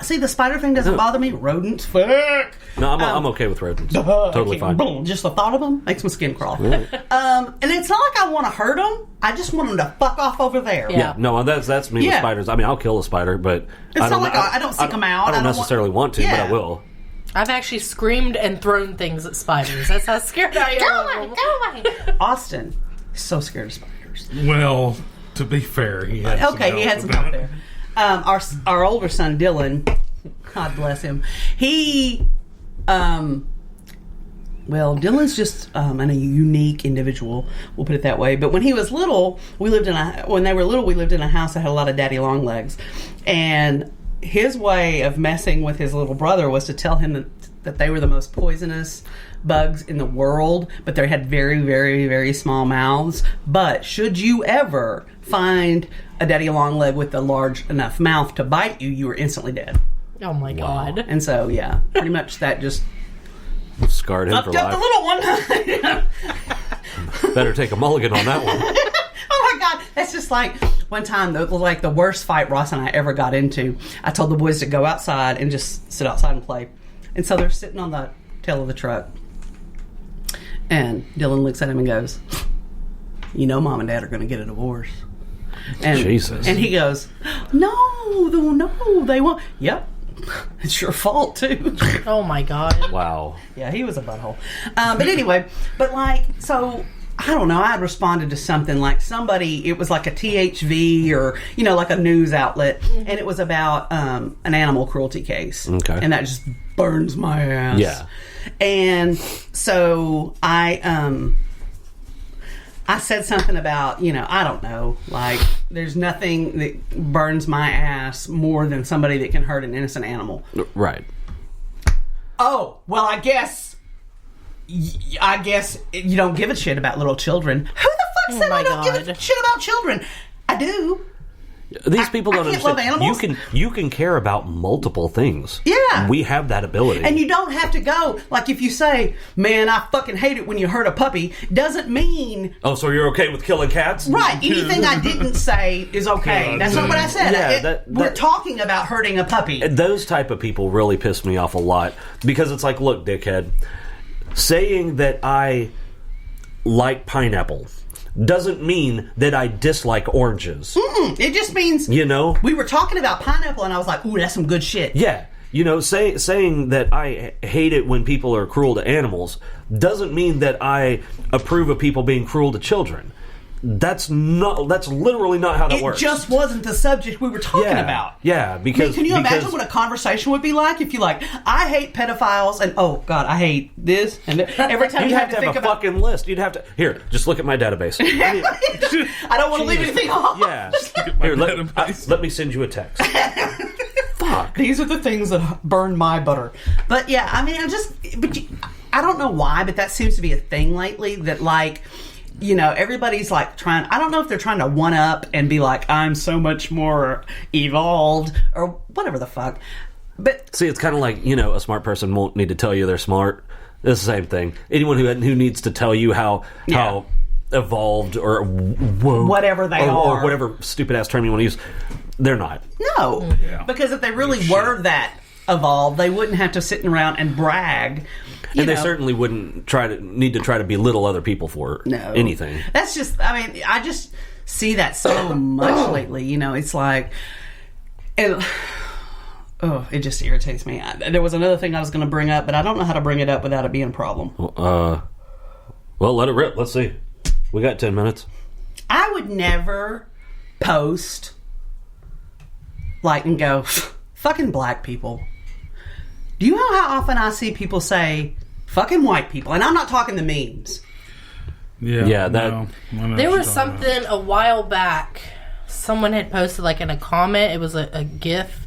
See, the spider thing doesn't bother me. Rodents, fuck. No, I'm okay with rodents. Totally fine. Boom, just the thought of them makes my skin crawl. And it's not like I want to hurt them. I just want them to fuck off over there. Yeah, no, that's me with spiders. I mean, I'll kill a spider, but it's not like I don't seek them out. I don't necessarily want to, but I will. I've actually screamed and thrown things at spiders. That's how scared I am. Go away. Austin is so scared of spiders. Well, to be fair, he had some help there. Our older son, Dylan, God bless him, he... Well, Dylan's just a unique individual. We'll put it that way. But when he was little, we lived in a house that had a lot of daddy long legs, and his way of messing with his little brother was to tell him that they were the most poisonous bugs in the world, but they had very, very, very small mouths. But should you ever find a daddy long leg with a large enough mouth to bite you, you were instantly dead. Oh my God! And so, yeah, pretty much that just scarred him for life. The little one. Better take a mulligan on that one. Oh my God, that's just like one time, the worst fight Ross and I ever got into. I told the boys to go outside and just sit outside and play, and so they're sitting on the tail of the truck, and Dylan looks at him and goes, "You know, Mom and Dad are going to get a divorce." And, Jesus. And he goes, No, they won't. Yep. It's your fault, too. Oh, my God. Wow. Yeah, he was a butthole. But anyway, so, I don't know, I had responded to something like it was like a THV or, like a news outlet, and it was about an animal cruelty case. Okay. And that just burns my ass. Yeah. And so I said something about, I don't know, like, there's nothing that burns my ass more than somebody that can hurt an innocent animal. Right. Oh, well, I guess you don't give a shit about little children. Who the fuck said I don't give a shit about children? I do. These people don't understand. Love animals. You can care about multiple things. Yeah. We have that ability. And you don't have to go, like if you say, man, I fucking hate it when you hurt a puppy, doesn't mean... Oh, so you're okay with killing cats? Right. Anything I didn't say is okay. That's not what I said. Yeah, we're talking about hurting a puppy. Those type of people really piss me off a lot. Because it's like, look, dickhead, saying that I like pineapple doesn't mean that I dislike oranges. It just means... We were talking about pineapple and I was like, ooh, that's some good shit. Yeah. Saying that I hate it when people are cruel to animals doesn't mean that I approve of people being cruel to children. That's literally not how that works. It just wasn't the subject we were talking about. Yeah, because... can you imagine what a conversation would be like if you I hate pedophiles and, oh, God, I hate this. And every time you'd have to have a fucking list. You'd have to... Here, just look at my database. I don't want to leave anything off. Yeah. Here, let me send you a text. Fuck. These are the things that burn my butter. But, yeah, I mean, I don't know why, but that seems to be a thing lately that, everybody's trying... I don't know if they're trying to one-up and be like, I'm so much more evolved or whatever the fuck. But see, it's kind of like, a smart person won't need to tell you they're smart. It's the same thing. Anyone who needs to tell you how evolved or whatever they are, or whatever stupid-ass term you want to use, they're not. No. Yeah. Because if they really were that evolved, they wouldn't have to sit around and brag. And they certainly wouldn't need to try to belittle other people for anything. That's just, I just see that so much lately. It's like, it just irritates me. There was another thing I was going to bring up, but I don't know how to bring it up without it being a problem. Well, let it rip. Let's see. We got 10 minutes. I would never post, and go, fucking black people. Do you know how often I see people say, fucking white people? And I'm not talking the memes. Yeah, there was something a while back. Someone had posted, in a comment. It was a GIF.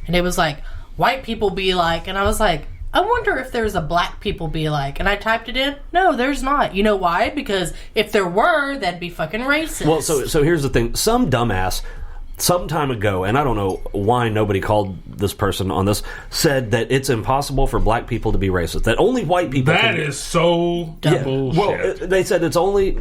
And it was like, white people be like. And I was like, I wonder if there's a black people be like. And I typed it in. No, there's not. You know why? Because if there were, that'd be fucking racist. Well, so here's the thing. Some dumbass... some time ago, and I don't know why nobody called this person on this, said that it's impossible for black people to be racist. That only white people That is so bullshit. Well, they said it's only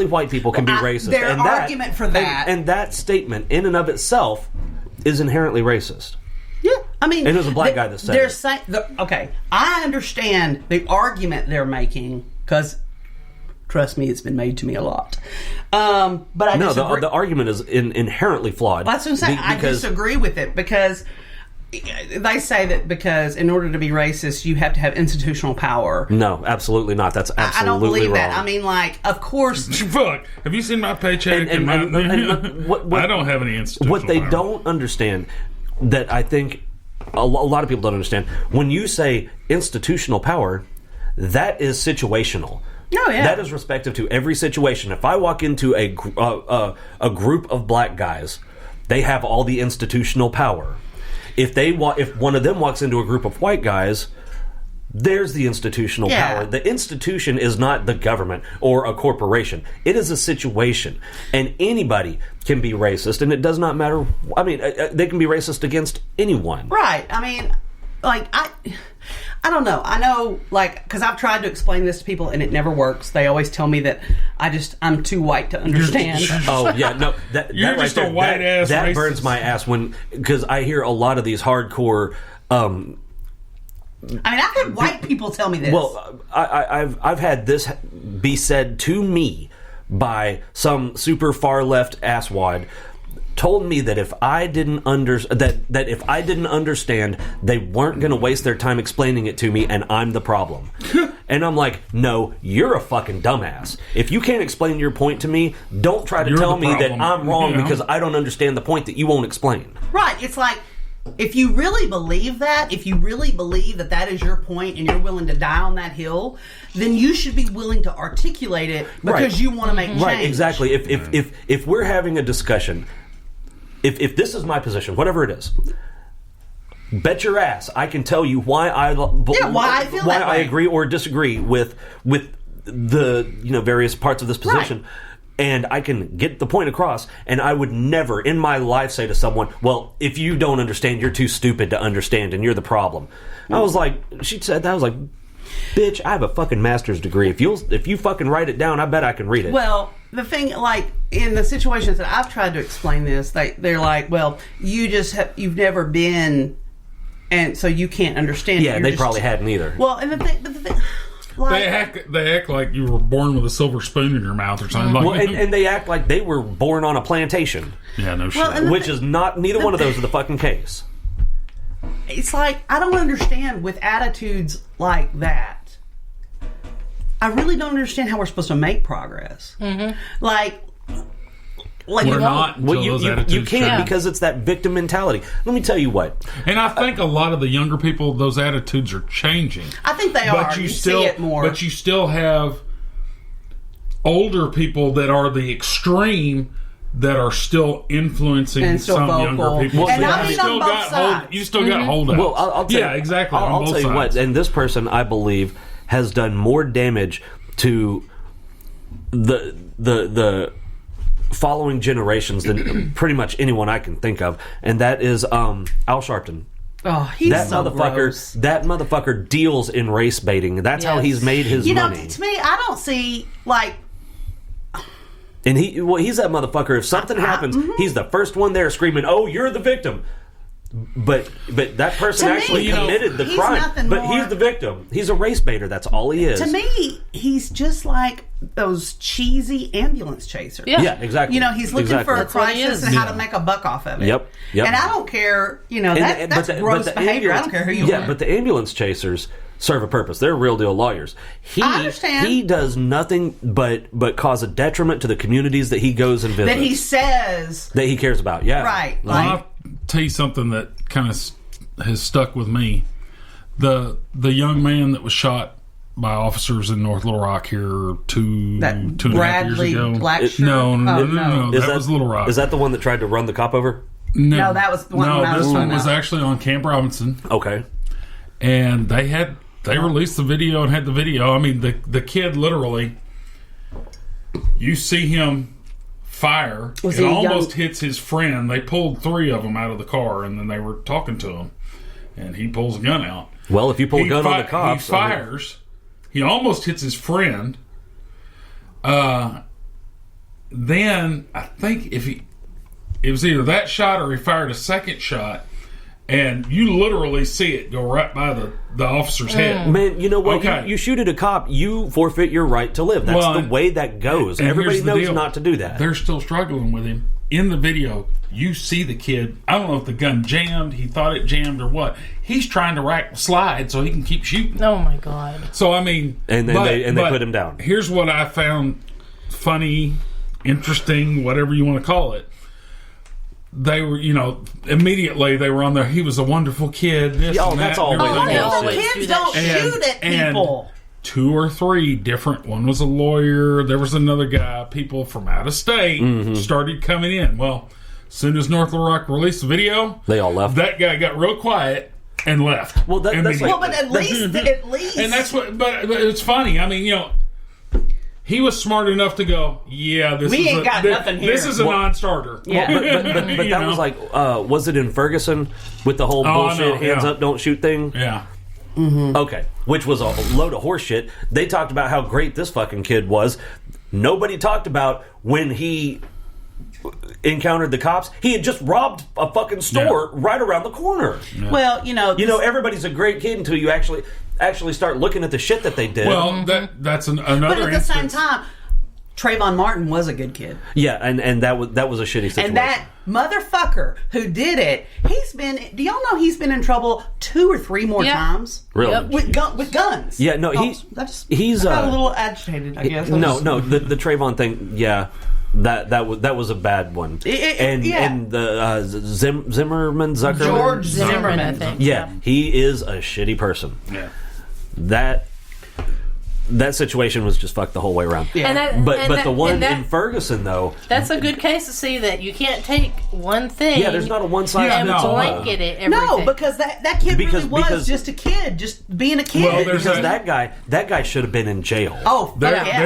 white people can be racist. Their argument for that. And that statement, in and of itself, is inherently racist. Yeah. I mean, and it was a black guy that said they're it. saying, okay, I understand the argument they're making because, trust me, it's been made to me a lot. But I disagree. The argument is inherently flawed. That's what I'm saying. I disagree with it because they say that because in order to be racist, you have to have institutional power. No, absolutely not. That's absolutely I don't believe wrong. that. I memean, like, of course. Fuck. Have you seen my paycheck? And I don't have any institutional What they power. don't understand, that I think a lot of people don't understand, when you say institutional power, that is situational. Oh, yeah. That is respective to every situation. If I walk into a group of black guys, they have all the institutional power. If one of them walks into a group of white guys, there's the institutional power. The institution is not the government or a corporation. It is a situation. And anybody can be racist, and it does not matter. I mean, they can be racist against anyone. Right. I mean, like, I don't know. I know, like, because I've tried to explain this to people and it never works. They always tell me that I'm too white to understand. Oh yeah, no, You're that just right a white ass That racist. burns my ass because I hear a lot of these hardcore. I mean, I've had white people tell me this. Well, I've had this be said to me by some super far left asswad. Told me that if I didn't if I didn't understand, they weren't going to waste their time explaining it to me, and I'm the problem. And I'm like, no, you're a fucking dumbass. If you can't explain your point to me, don't try to tell me that I'm wrong because I don't understand the point that you won't explain. Right. It's like, if you really believe that, that is your point and you're willing to die on that hill, then you should be willing to articulate it because you want to make change. Right, exactly. If we're having a discussion, if this is my position, whatever it is, bet your ass I can tell you why I feel that I way. agree or disagree with the various parts of this position. Right. And I can get the point across, and I would never in my life say to someone, well, if you don't understand, you're too stupid to understand, and you're the problem. I was like, she said that, I was like, bitch, I have a fucking master's degree. If you fucking write it down, I bet I can read it. Well, the thing, like, in the situations that I've tried to explain this, they're like, well, you've never been, and so you can't understand. Yeah, they probably hadn't either. Well, and the thing, like, they act like you were born with a silver spoon in your mouth or something. Well, and they act like they were born on a plantation. Yeah, no shit. Which is not, neither one of those are the fucking case. It's like, I don't understand with attitudes like that. I really don't understand how we're supposed to make progress. Mm-hmm. Like we're not. Well, you can't because it's that victim mentality. Let me tell you what. And I think a lot of the younger people, those attitudes are changing. I think they are. You see it more. But you still have older people that are the extreme that are still influencing some younger people. Well, and I mean on both sides. You still got holdouts. Well, I'll tell you, exactly. I'll tell you what. And this person, I believe, has done more damage to the following generations than pretty much anyone I can think of, and that is Al Sharpton. Oh, he's so gross. That motherfucker deals in race baiting. That's how he's made his money. To me, I don't see, like... And he's that motherfucker. If something happens, he's the first one there screaming, "Oh, you're the victim." But that person actually committed the crime. But he's the victim. He's a race baiter. That's all he is. To me, he's just like those cheesy ambulance chasers. Yeah, exactly. He's looking for a crisis and how to make a buck off of it. Yep. And I don't care. That's gross behavior. I don't care who you are. Yeah, but the ambulance chasers serve a purpose. They're real deal lawyers. I understand. He does nothing but cause a detriment to the communities that he goes and visits. That he says that he cares about. Yeah, right. I'll tell you something that kind of has stuck with me. The young man that was shot by officers in North Little Rock here two and a half years ago. No. That was Little Rock. Is that the one that tried to run the cop over? No, that was the one. No, this one was actually on Camp Robinson. Okay. And they released the video and had the video. I mean, the kid literally, you see him fire. It almost hits his friend. They pulled 3 of them out of the car, and then they were talking to him. And he pulls a gun out. Well, if you pull a gun on the cops... He fires. He almost hits his friend. Then, I think it was either that shot or he fired a second shot. and you literally see it go right by the officer's head. Man, you know what? Okay. You shoot at a cop, you forfeit your right to live. That's the way that goes. And Everybody here's the knows deal. not to do that. They're still struggling with him. In the video, you see the kid. I don't know if the gun jammed, he thought it jammed, or what. He's trying to rack the slide so he can keep shooting. Oh my God. So I mean, And then they put him down. Here's what I found funny, interesting, whatever you want to call it. They were, immediately they were on there. He was a wonderful kid. This Oh, and that's that, and always everything they else. always Kids do that don't shit. shoot at people. 2 or 3 different. One was a lawyer. There was another guy. People from out of state started coming in. Well, as soon as North Little Rock released the video, They all left. That guy got real quiet and left. Well, that's Immediately. Well, but at least. And that's what. But it's funny. I mean, he was smart enough to go, yeah, this We is ain't got nothing here. This is a non-starter. Yeah. But You that know? was like, was it in Ferguson with the whole I bullshit know, hands yeah. up, don't shoot thing? Yeah. Okay, which was a load of horse shit. They talked about how great this fucking kid was. Nobody talked about when he encountered the cops. He had just robbed a fucking store right around the corner. Well, Everybody's a great kid until you actually start looking at the shit that they did. Well, that's another but at the same instance. time, Trayvon Martin was a good kid. yeah, and that was a shitty situation. And that motherfucker who did it, do y'all know he's been in trouble 2 or 3 more Yeah. times? Really? Yep. With guns. Yeah, no, I got a little agitated, I guess. No, the Trayvon thing, yeah. That was a bad one. And the Zimmerman Zuckerman, George Zimmerman, I Zimmerman. think. yeah, he is a shitty person. Yeah. That situation was just fucked the whole way around. Yeah. But the one in Ferguson though, that's a good case to see that you can't take one thing. yeah, there's not a one size and fits all. blanket it. Everything. No, because that kid Because- really was because- just a kid, just being a kid. Well, there's Because a- that guy should have been in jail. oh, There's yeah.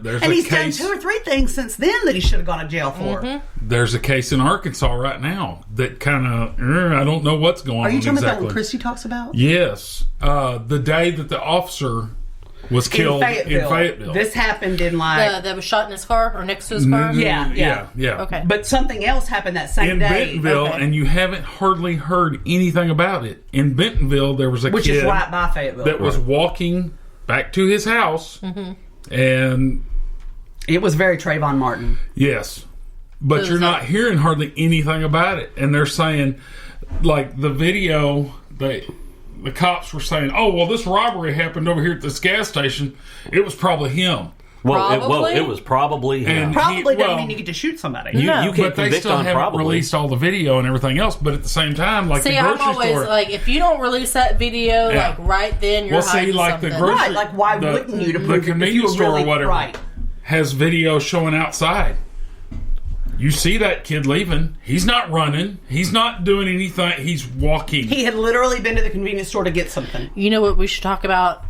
there's and a he's case. done 2 or 3 things since then that he should have gone to jail for. There's a case in Arkansas right now that kind of I don't know what's going on. Are you talking about that exactly. one Christy talks about? Yes, the day that the officer was killed in Fayetteville. This happened in like. that was shot in his car or next to his car. Yeah. Okay. But something else happened that same in day. Bentonville, Okay. and you haven't hardly heard anything about it. In Bentonville, there was a Which kid is right by Fayetteville. that was walking back to his house, and It was very Trayvon Martin. yes, but you're not hearing hardly anything about it. And they're saying, like the video, the cops were saying, "Oh, well, this robbery happened over here at this gas station. It was probably him." Probably? It was probably him. And Probably doesn't well, mean you get to shoot somebody. You No. can't But they convict still on haven't probably. released all the video and everything else. But at the same time, like See, the I'm grocery always store, like, if you don't release that video, Yeah. like right then, you're Well, see, hiding like something. the grocery, Right, like why wouldn't you to the prove it if you convenience were store really or whatever right? has video showing outside. You see that kid leaving. He's not running. He's not doing anything. He's walking. He had literally been to the convenience store to get something. You know what we should talk about?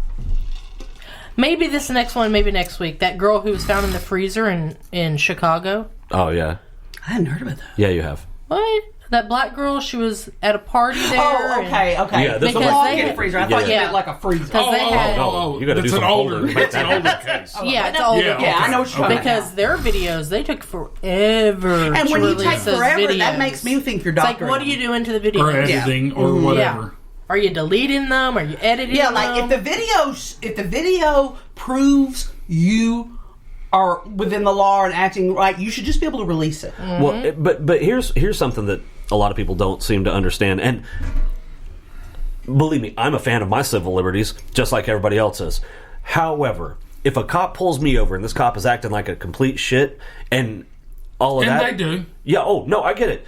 Maybe this next one, maybe next week. That girl who was found in the freezer in Chicago. Oh yeah, I hadn't heard about that. yeah, you have. What? That black girl, she was at a party there. Oh, okay. Yeah, this was Because like they- Get a freezer. I thought you Yeah. meant like a freezer. Because they had... You gotta do That's some an older. folding to make That's an that older case. Yeah, it's older. Yeah, Yeah, I know what you're talking Because about. their videos, they took forever And to when you release take those forever, videos. that makes me think you're It's like, doctoring. what are you doing to the video? Or editing or Mm-hmm. whatever. Are you deleting them? Are you editing Yeah, them? like if the video proves you are within the law and acting right, you should just be able to release it. Well, but here's something that a lot of people don't seem to understand, and believe me, I'm a fan of my civil liberties, just like everybody else is. However, if a cop pulls me over and this cop is acting like a complete shit, and all of And that, they do. Yeah. Oh no, I get it.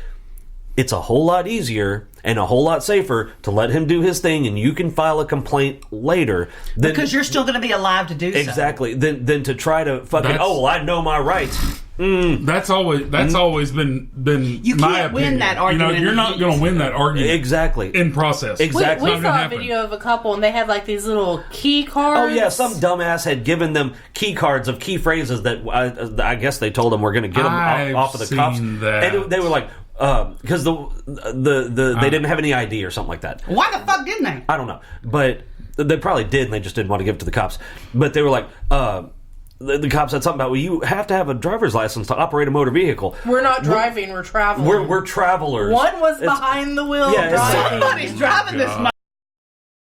It's a whole lot easier and a whole lot safer to let him do his thing, and you can file a complaint later. Than, Because you're still going to be alive to do so. exactly than to try to fucking That's- well, I know my rights. That's always been You my can't win opinion. that argument. You're not going to win that argument Exactly. in process. Exactly. we Not gonna saw a happen. video of a couple and they had like these little key cards. Oh yeah, some dumbass had given them key cards of key phrases that I guess they told them we're going to get them I've off of the cops, seen that. and they were like, because they didn't have any ID or something like that. Why the fuck didn't they? I don't know, but they probably did, and they just didn't want to give it to the cops. But they were like, the cop said something about, well, you have to have a driver's license to operate a motor vehicle. We're not driving, we're traveling. We're travelers. One was behind the wheel driving. Somebody's driving this